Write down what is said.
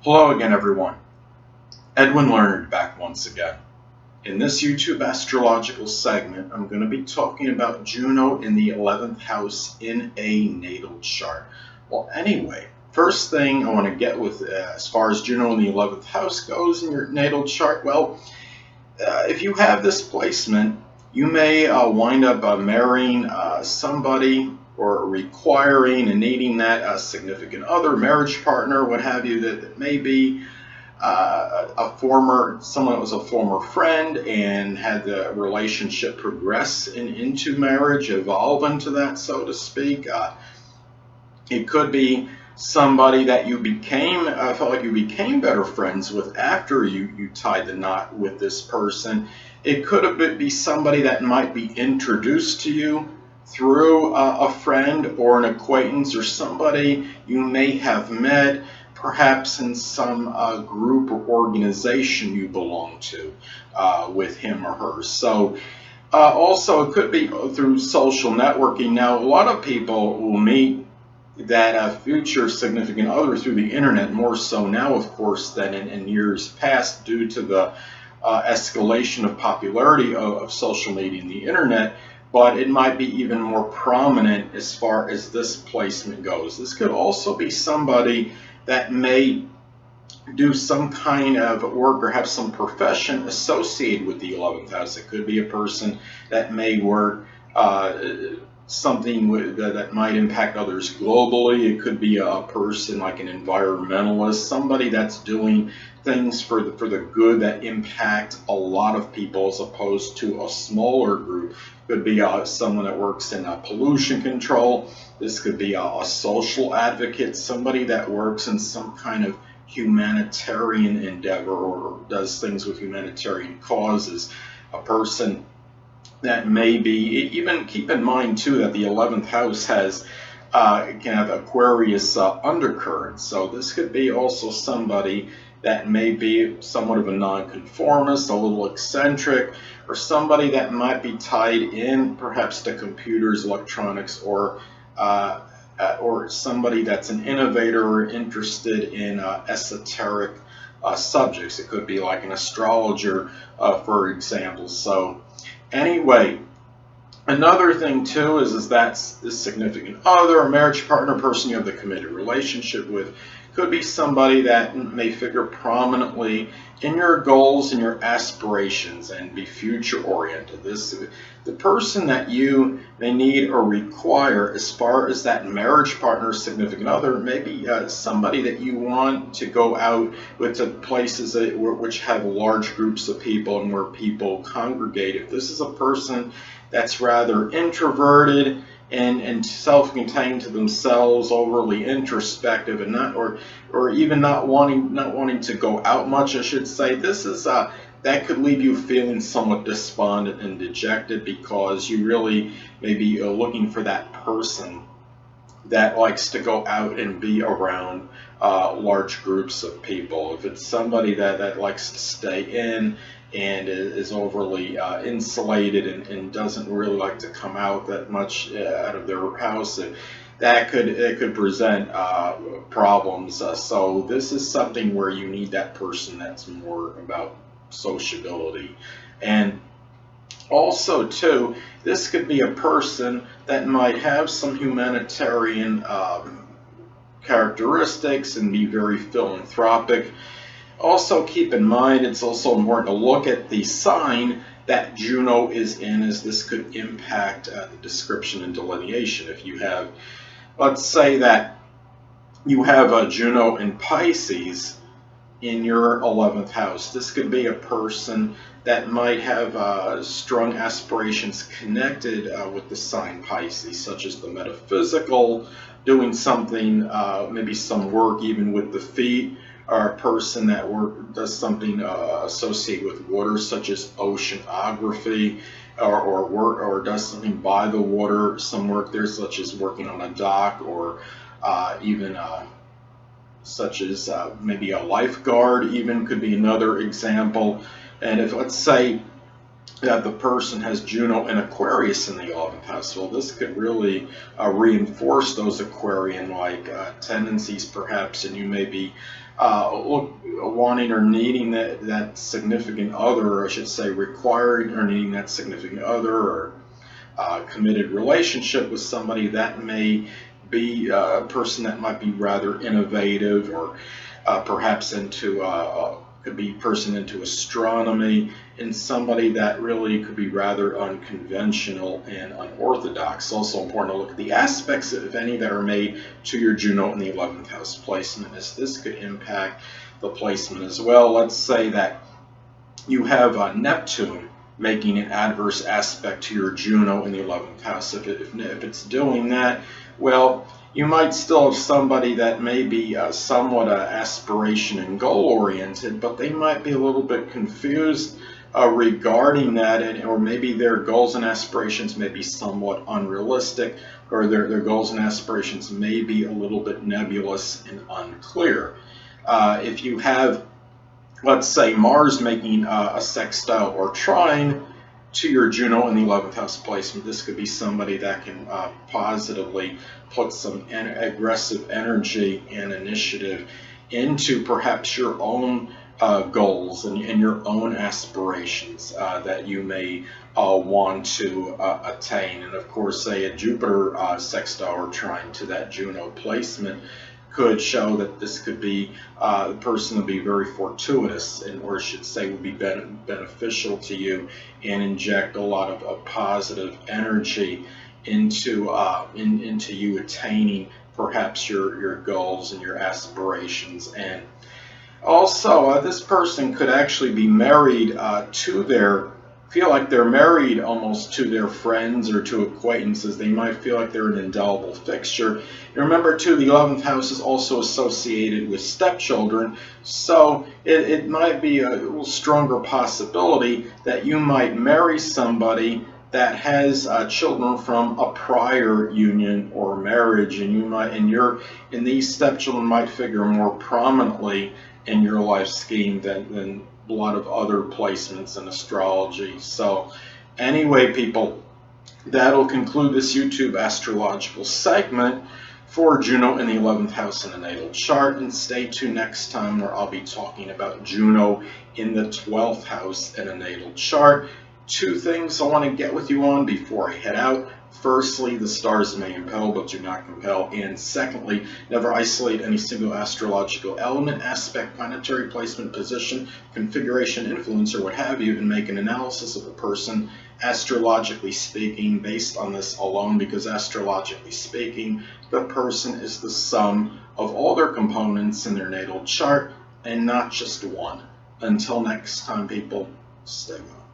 Hello again, everyone. Edwin Learnard back once again. In this YouTube astrological segment, I'm going to be talking about Juno in the 11th house in a natal chart. Well, anyway, first thing I want to get with as far as Juno in the 11th house goes in your natal chart, well, if you have this placement, you may wind up marrying somebody or requiring and needing that significant other, marriage partner, what have you, that may be someone that was a former friend and had the relationship progress into marriage, evolve into that, so to speak. It could be somebody that you felt like you became better friends with after you tied the knot with this person. It could be somebody that might be introduced to you through a friend or an acquaintance, or somebody you may have met perhaps in some group or organization you belong to with him or her. So also it could be through social networking. Now, a lot of people will meet that future significant other through the internet, more so now, of course, than in years past, due to the escalation of popularity of social media and the internet. But it might be even more prominent as far as this placement goes. This could also be somebody that may do some kind of work or have some profession associated with the 11th house. It could be a person that may work something that might impact others globally. It could be a person like an environmentalist, somebody that's doing things for the good that impact a lot of people as opposed to a smaller group. Could be someone that works in pollution control. This could be a social advocate, somebody that works in some kind of humanitarian endeavor or does things with humanitarian causes. A person that may be, even keep in mind too that the 11th house has can have Aquarius undercurrent. So this could be also somebody that may be somewhat of a nonconformist, a little eccentric, or somebody that might be tied in perhaps to computers, electronics, or somebody that's an innovator or interested in esoteric subjects. It could be like an astrologer, for example. So anyway, another thing too is that's this significant other, a marriage partner, person you have the committed relationship with, could be somebody that may figure prominently in your goals and your aspirations and be future oriented. The person that you may need or require as far as that marriage partner, significant other, maybe somebody that you want to go out with to places which have large groups of people and where people congregate. If this is a person that's rather introverted and self-contained to themselves, overly introspective, and or even not wanting to go out much, I should say, this is that could leave you feeling somewhat despondent and dejected, because you really may be looking for that person that likes to go out and be around large groups of people. If it's somebody that likes to stay in and is overly insulated and doesn't really like to come out that much out of their house, it could present problems. So this is something where you need that person that's more about sociability. And also too, this could be a person that might have some humanitarian characteristics and be very philanthropic. Also keep in mind, it's also important to look at the sign that Juno is in, as this could impact the description and delineation. If you have, let's say that you have a Juno in Pisces in your 11th house, this could be a person that might have strong aspirations connected with the sign Pisces, such as the metaphysical, doing something, maybe some work even with the feet, or a person that does something associated with water, such as oceanography, or does something by the water, some work there, such as working on a dock, or even such as maybe a lifeguard even could be another example. And if, let's say, that the person has Juno in Aquarius in the 11th house. Well, this could really reinforce those Aquarian-like tendencies, perhaps, and you may be wanting or needing that significant other, or I should say, requiring or needing that significant other, or committed relationship with somebody that may be a person that might be rather innovative, or perhaps into could be a person into astronomy, and somebody that really could be rather unconventional and unorthodox. It's also important to look at the aspects, if any, that are made to your Juno in the 11th house placement, as this could impact the placement as well. Let's say that you have Neptune making an adverse aspect to your Juno in the 11th house. If it's doing that, well, you might still have somebody that may be somewhat aspiration and goal oriented, but they might be a little bit confused regarding that, or maybe their goals and aspirations may be somewhat unrealistic, or their goals and aspirations may be a little bit nebulous and unclear. If you have, let's say, Mars making a sextile or trine to your Juno in the 11th house placement, this could be somebody that can positively put some aggressive energy and initiative into perhaps your own goals and your own aspirations that you may want to attain. And of course, say a Jupiter sextile or trine to that Juno placement could show that this could be the person would be very fortuitous, and or I should say would be beneficial to you, and inject a lot of positive energy into into you attaining perhaps your goals and your aspirations. And also this person could actually be married to their feel like they're married almost to their friends or to acquaintances. They might feel like they're an indelible fixture. And remember too, the 11th house is also associated with stepchildren, so it might be a little stronger possibility that you might marry somebody that has children from a prior union or marriage, and you might, and these stepchildren might figure more prominently in your life scheme than a lot of other placements in astrology. So anyway, people, that'll conclude this YouTube astrological segment for Juno in the 11th house in the natal chart, and stay tuned next time where I'll be talking about Juno in the 12th house in a natal chart. Two things I want to get with you on before I head out. Firstly, the stars may impel, but do not compel. And secondly, never isolate any single astrological element, aspect, planetary placement, position, configuration, influence, or what have you, and make an analysis of a person, astrologically speaking, based on this alone, because astrologically speaking, the person is the sum of all their components in their natal chart, and not just one. Until next time, people, stay well.